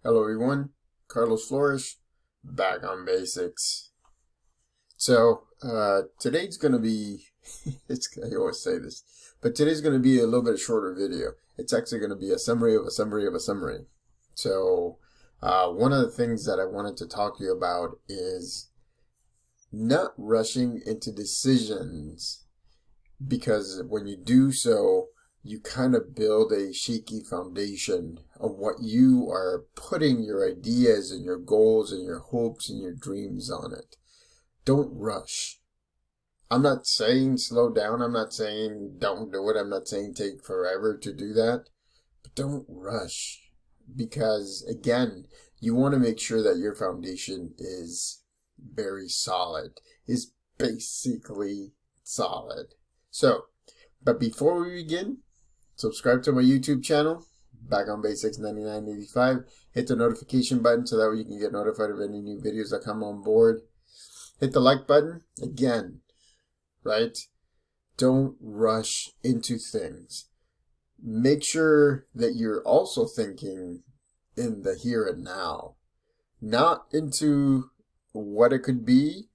Hello everyone, Carlos Flores, back on basics. Today's gonna be, I always say this, but today's gonna be a little bit shorter video. It's actually gonna be a summary of a summary of a summary. One of the things that I wanted to talk to you about is not rushing into decisions, because when you do so, you kind of build a shaky foundation of what you are putting your ideas and your goals and your hopes and your dreams on it. Don't rush. I'm not saying slow down. I'm not saying don't do it. I'm not saying take forever to do that. But don't rush. Because again, you want to make sure that your foundation is very solid, is basically solid. But before we begin, subscribe to my YouTube channel, Back on Basics 9985. Hit the notification button so that way you can get notified of any new videos that come on board. Hit the like button. Again, right? Don't rush into things. Make sure that you're also thinking in the here and now. Not into what it could be.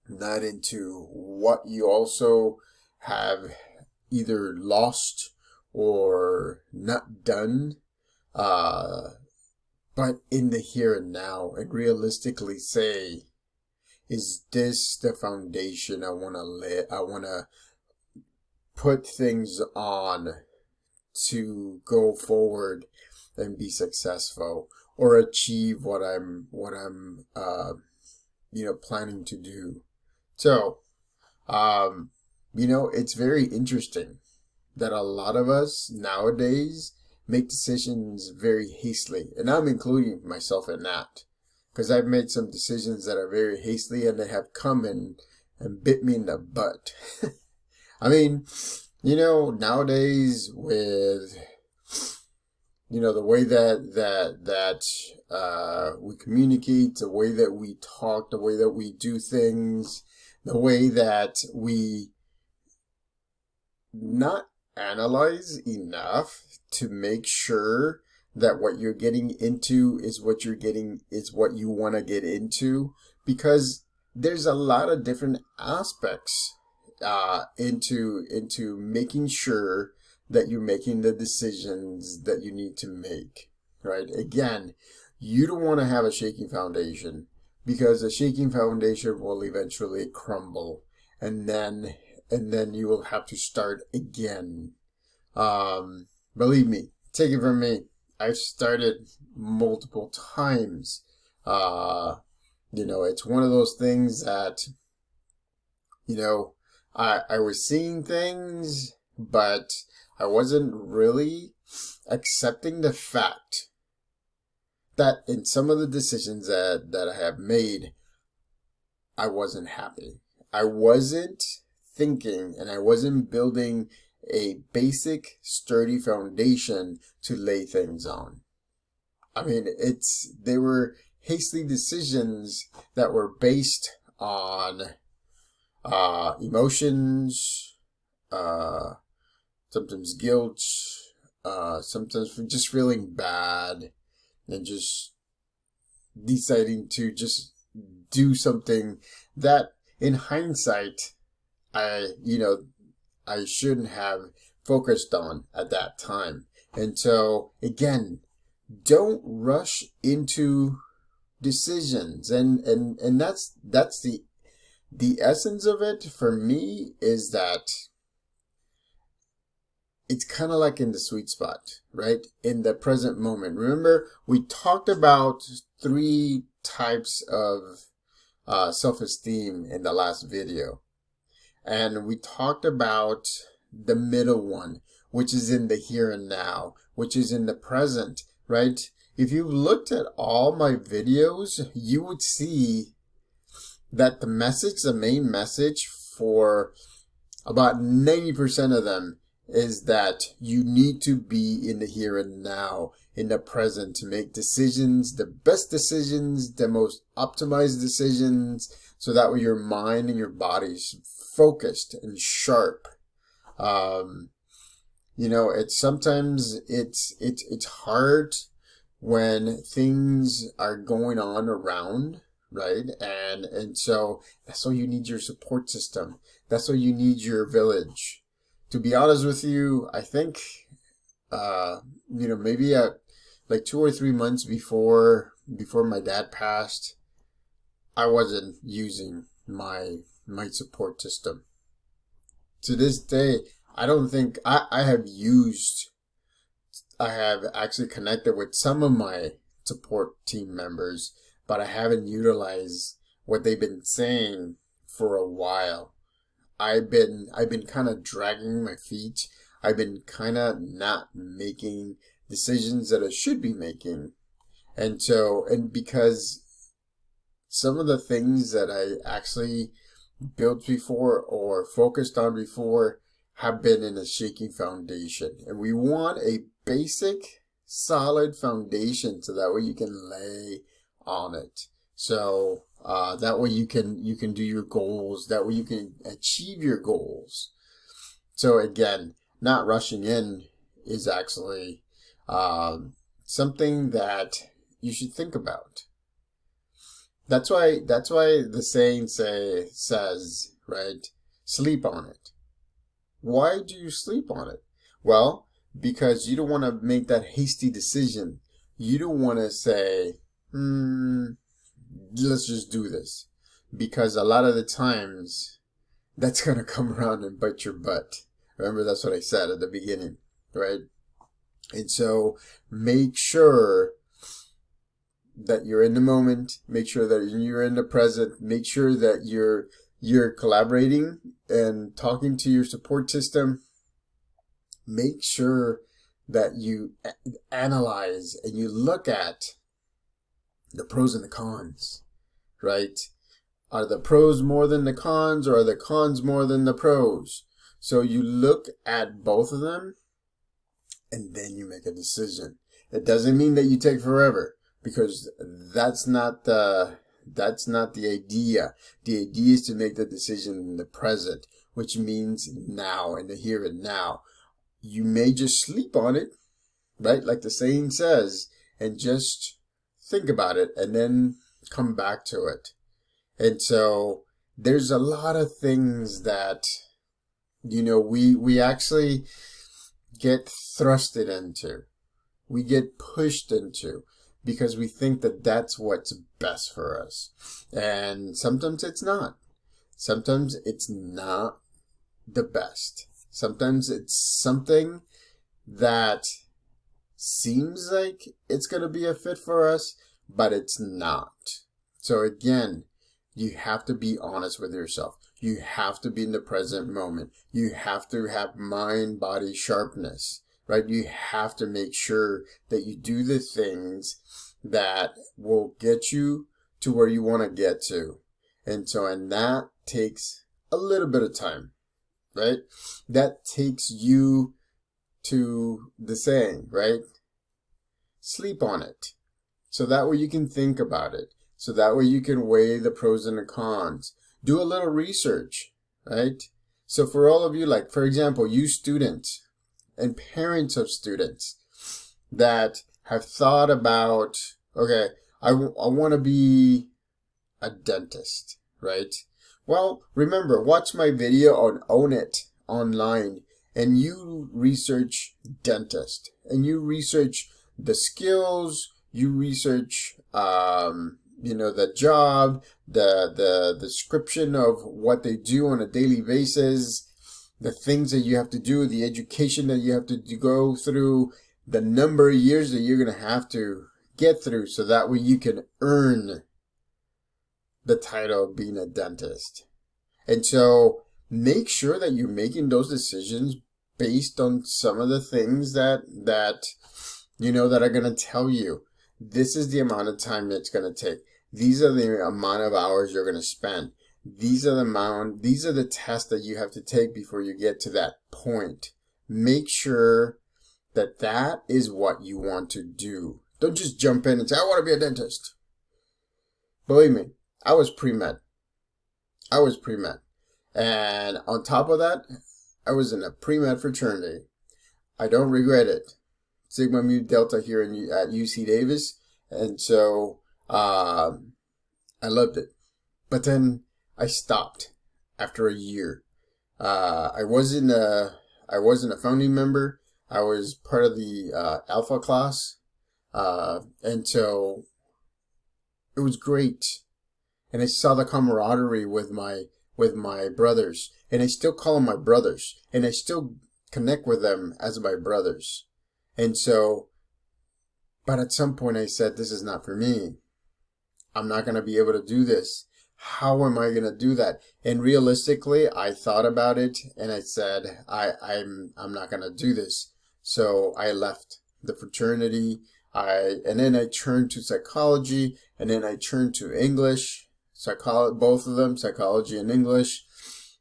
Not into what you also have either lost or not done, but in the here and now, and realistically say, is this the foundation I want to lay? I want to put things on to go forward and be successful or achieve what I'm planning to do. It's very interesting that a lot of us nowadays make decisions very hastily. And I'm including myself in that. Because I've made some decisions that are very hastily and they have come and bit me in the butt. I mean, nowadays with, the way that we communicate, the way that we talk, the way that we do things, the way that we not analyze enough to make sure that what you're getting into is what you want to get into, because there's a lot of different aspects into making sure that you're making the decisions that you need to make, right? Again, you don't want to have a shaky foundation, because a shaky foundation will eventually crumble, and then you will have to start again. Believe me, take it from me, I've started multiple times. It's one of those things that, I was seeing things, but I wasn't really accepting the fact that in some of the decisions that I have made, I wasn't happy. I wasn't thinking, and I wasn't building a basic sturdy foundation to lay things on. I mean, they were hasty decisions that were based on emotions, sometimes guilt, sometimes just feeling bad, and just deciding to just do something that in hindsight I shouldn't have focused on at that time. And so again, don't rush into decisions. And that's the essence of it for me, is that it's kind of like in the sweet spot, right? In the present moment. Remember, we talked about 3 types of self-esteem in the last video. And we talked about the middle one, which is in the here and now, which is in the present, right? If you looked at all my videos, you would see that the main message for about 90% of them is that you need to be in the here and now, in the present, to make decisions, the best decisions, the most optimized decisions, so that way your mind and your body's focused and sharp. It's sometimes it's hard when things are going on around, right? And so that's why you need your support system. That's why you need your village. To be honest with you, I think, maybe like 2 or 3 months before my dad passed, I wasn't using my support system. To this day, I don't think I have actually connected with some of my support team members, but I haven't utilized what they've been saying for a while. I've been kind of dragging my feet. I've been kind of not making decisions that I should be making. And because some of the things that I actually built before or focused on before have been in a shaky foundation. And we want a basic, solid foundation so that way you can lay on it. So that way you can do your goals. That way you can achieve your goals. So again, not rushing in is actually something that you should think about. That's why the saying says, right? Sleep on it. Why do you sleep on it? Well, because you don't want to make that hasty decision. You don't want to say, let's just do this. Because a lot of the times, that's going to come around and bite your butt. Remember, that's what I said at the beginning, right? And so make sure that you're in the moment. Make sure that you're in the present. Make sure that you're collaborating and talking to your support system. Make sure that you analyze and you look at the pros and the cons, right? Are the pros more than the cons, or are the cons more than the pros? So you look at both of them and then you make a decision. It doesn't mean that you take forever, because that's not the idea. The idea is to make the decision in the present, which means now, in the here and now. You may just sleep on it, right? Like the saying says, and just think about it and then come back to it. And so there's a lot of things that, we actually get thrusted into. We get pushed into because we think that that's what's best for us. And sometimes it's not. Sometimes it's not the best. Sometimes it's something that seems like it's going to be a fit for us, but it's not. So again, you have to be honest with yourself. You have to be in the present moment. You have to have mind-body sharpness, right? You have to make sure that you do the things that will get you to where you want to get to. And that takes a little bit of time, right? That takes you to the saying, right? Sleep on it. So that way you can think about it. So that way you can weigh the pros and the cons. Do a little research, right? So for all of you, like, for example, you students and parents of students that have thought about, okay, I want to be a dentist, right? Well, remember, watch my video on Own It online, and you research dentist, and you research the skills, you research, the job, the description of what they do on a daily basis, the things that you have to do, the education that you have to go through, the number of years that you're going to have to get through, so that way you can earn the title of being a dentist. And so make sure that you're making those decisions based on some of the things that are going to tell you, this is the amount of time it's going to take. These are the amount of hours you're going to spend. These are the tests that you have to take before you get to that point. Make sure that that is what you want to do. Don't just jump in and say, I want to be a dentist. Believe me, I was pre-med. And on top of that, I was in a pre-med fraternity. I don't regret it. Sigma Mu Delta here at UC Davis. And so I loved it. But then I stopped after a year. I wasn't a founding member. I was part of the alpha class. And so it was great. And I saw the camaraderie with my brothers. And I still call them my brothers. And I still connect with them as my brothers. And so, but at some point I said, this is not for me. I'm not going to be able to do this. How am I going to do that? And realistically, I thought about it and I said, I'm not going to do this. So I left the fraternity. And then I turned to psychology, and then I turned to English, both of them, psychology and English.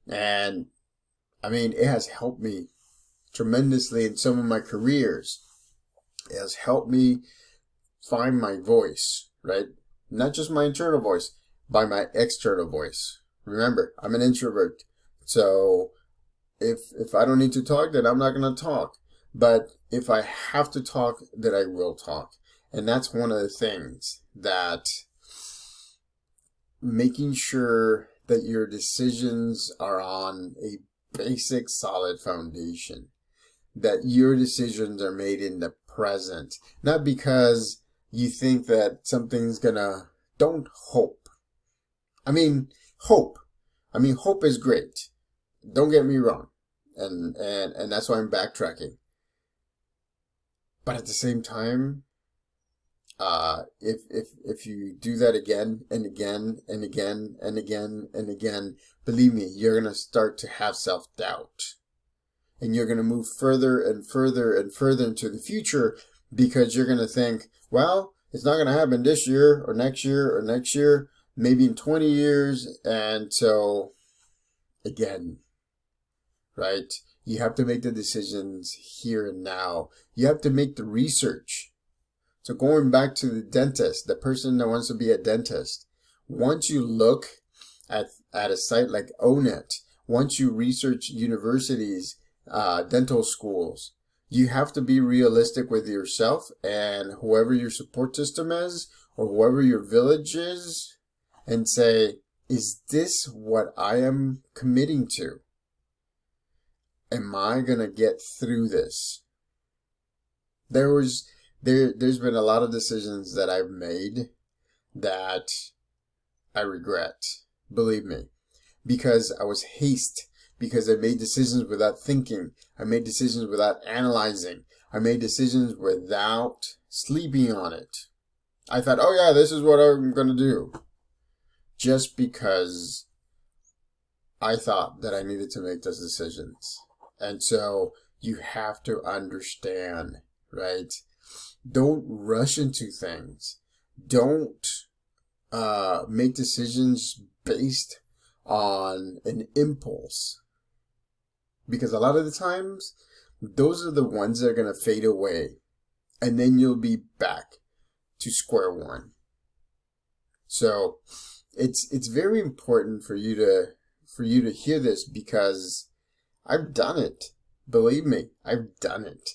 And I mean, it has helped me tremendously in some of my careers. It has helped me find my voice, right? Not just my internal voice, by my external voice. Remember, I'm an introvert. So if I don't need to talk, then I'm not going to talk. But if I have to talk, then I will talk. And that's one of the things that making sure that your decisions are on a basic, solid foundation. That your decisions are made in the present. Not because you think that something's don't hope. I mean, hope. Hope is great. Don't get me wrong. And that's why I'm backtracking. But at the same time, if you do that again and again and again and again and again, believe me, you're going to start to have self-doubt. And you're going to move further and further and further into the future because you're going to think, well, it's not going to happen this year or next year or next year, maybe in 20 years. And so, again, right? You have to make the decisions here and now. You have to make the research. So going back to the dentist, the person that wants to be a dentist, once you look at a site like ONET, once you research universities, dental schools, you have to be realistic with yourself and whoever your support system is or whoever your village is and say, is this what I am committing to? Am I going to get through this? There's been a lot of decisions that I've made that I regret, believe me, because I was hasty, because I made decisions without thinking. I made decisions without analyzing. I made decisions without sleeping on it. I thought, oh yeah, this is what I'm going to do. Just because I thought that I needed to make those decisions. And so you have to understand, right? Don't rush into things. Don't make decisions based on an impulse. Because a lot of the times, those are the ones that are going to fade away. And then you'll be back to square one. So it's very important for you to hear this because I've done it. Believe me, I've done it.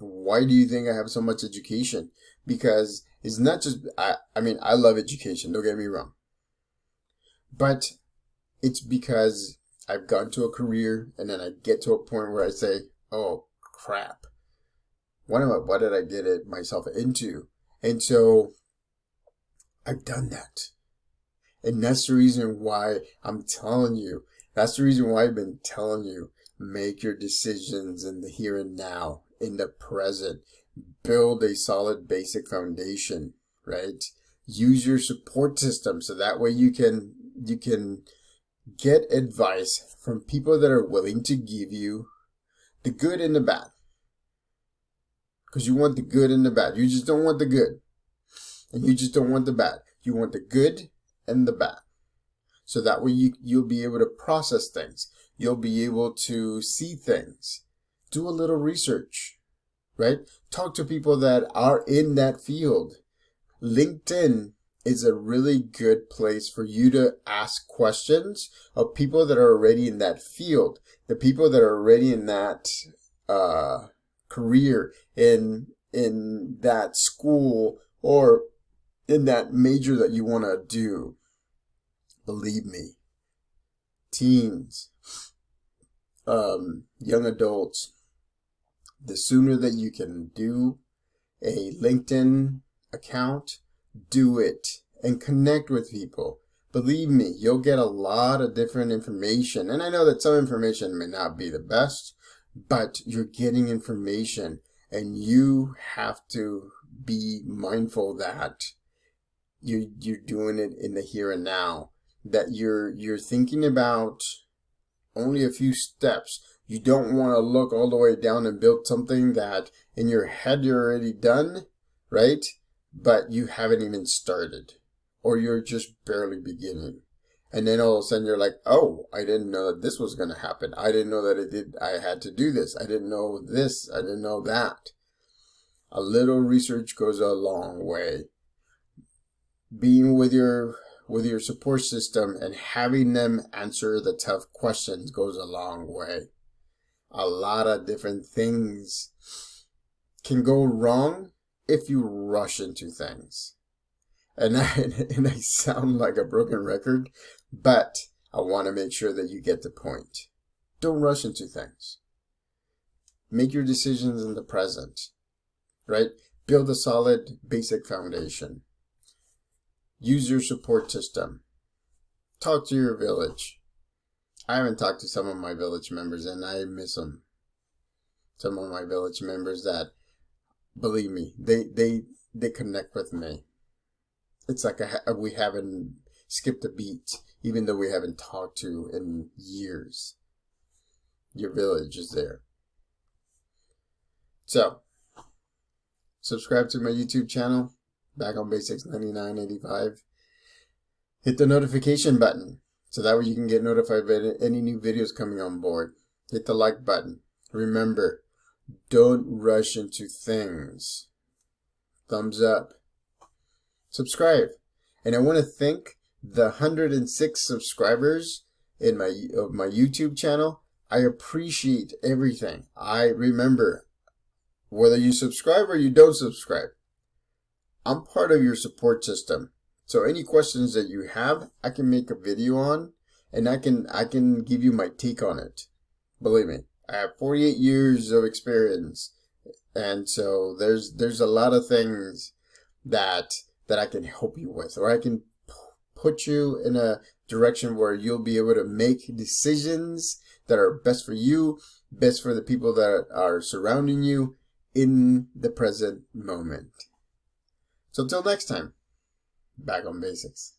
Why do you think I have so much education? Because it's not just, I love education, don't get me wrong. But it's because I've gotten to a career and then I get to a point where I say, oh crap, what did I get myself into? And so I've done that. And that's the reason why I'm telling you. That's the reason why I've been telling you, make your decisions in the here and now, in the present. Build a solid basic foundation, right? Use your support system so that way you can get advice from people that are willing to give you the good and the bad. Because you want the good and the bad. You just don't want the good. And you just don't want the bad. You want the good and the bad. So that way you'll be able to process things. You'll be able to see things. Do a little research, right? Talk to people that are in that field. LinkedIn is a really good place for you to ask questions of people that are already in that field. The people that are already in that career, in that school, or in that major that you want to do. Believe me, teens, young adults, the sooner that you can do a LinkedIn account, do it and connect with people. Believe me, you'll get a lot of different information. And I know that some information may not be the best, but you're getting information, and you have to be mindful that you're doing it in the here and now, that you're thinking about only a few steps. You don't want to look all the way down and build something that in your head you're already done, right? But you haven't even started, or you're just barely beginning. And then all of a sudden you're like, oh, I didn't know that this was going to happen. I didn't know that I had to do this. I didn't know this. I didn't know that. A little research goes a long way. Being with your support system and having them answer the tough questions goes a long way. A lot of different things can go wrong if you rush into things. And I sound like a broken record, but I want to make sure that you get the point. Don't rush into things. Make your decisions in the present, right? Build a solid basic foundation. Use your support system. Talk to your village. I haven't talked to some of my village members, and I miss them. Some of my village members that, believe me, they connect with me. It's like we haven't skipped a beat, even though we haven't talked to in years. Your village is there. So, subscribe to my YouTube channel, Back on Basics 9985. Hit the notification button, so that way you can get notified of any new videos coming on board. Hit the like button. Remember, don't rush into things. Thumbs up. Subscribe. And I want to thank the 106 subscribers of my YouTube channel. I appreciate everything. I remember, whether you subscribe or you don't subscribe, I'm part of your support system. So any questions that you have, I can make a video on, and I can give you my take on it. Believe me, I have 48 years of experience, and so there's a lot of things that I can help you with, or I can put you in a direction where you'll be able to make decisions that are best for you, best for the people that are surrounding you in the present moment. So until next time, Back on Basics.